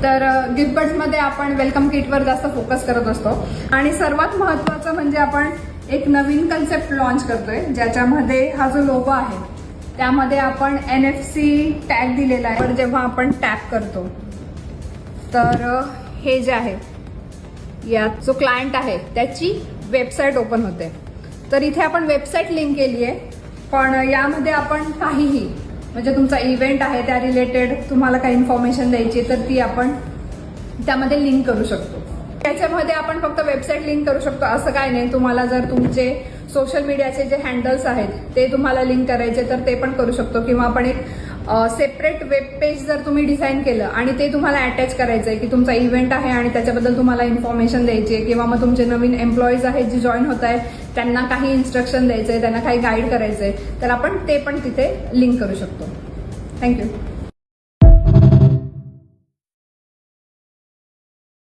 तर गिफ्ट बॉक्समध्ये आपण वेलकम किटवर जास्त फोकस करत असतो आणि सर्वात महत्त्वाचं म्हणजे आपण एक नवीन कन्सेप्ट लॉन्च करतोय, ज्याच्यामध्ये हा जो लोगो आहे त्यामध्ये आपण NFC टॅग दिलेला आहे. पण जेव्हा आपण टॅप करतो तर हे जे आहे यात जो क्लायंट आहे त्याची वेबसाईट ओपन होते. तर इथे आपण वेबसाईट लिंक केली आहे, पण यामध्ये आपण काहीही म्हणजे तुमचा इव्हेंट आहे त्या रिलेटेड तुम्हाला काही इन्फॉर्मेशन द्यायची तर ती आपण त्यामध्ये लिंक करू शकतो. त्याच्यामध्ये आपण फक्त वेबसाईट लिंक करू शकतो असं काय नाही. तुम्हाला जर तुमचे सोशल मीडियाचे जे हँडल्स आहेत ते तुम्हाला लिंक करायचे तर ते पण करू शकतो, किंवा आपण एक सेपरेट वेब पेज जर तुम्ही डिझाईन केलं आणि ते तुम्हाला अटॅच करायचं आहे की तुमचा इव्हेंट आहे आणि त्याच्याबद्दल तुम्हाला इन्फॉर्मेशन द्यायची आहे, किंवा मग तुमचे नवीन एम्प्लॉईज आहेत जे जॉईन होत आहेत त्यांना काही इन्स्ट्रक्शन द्यायचं आहे, त्यांना काही गाईड करायचं आहे, तर आपण ते पण तिथे लिंक करू शकतो. थँक्यू.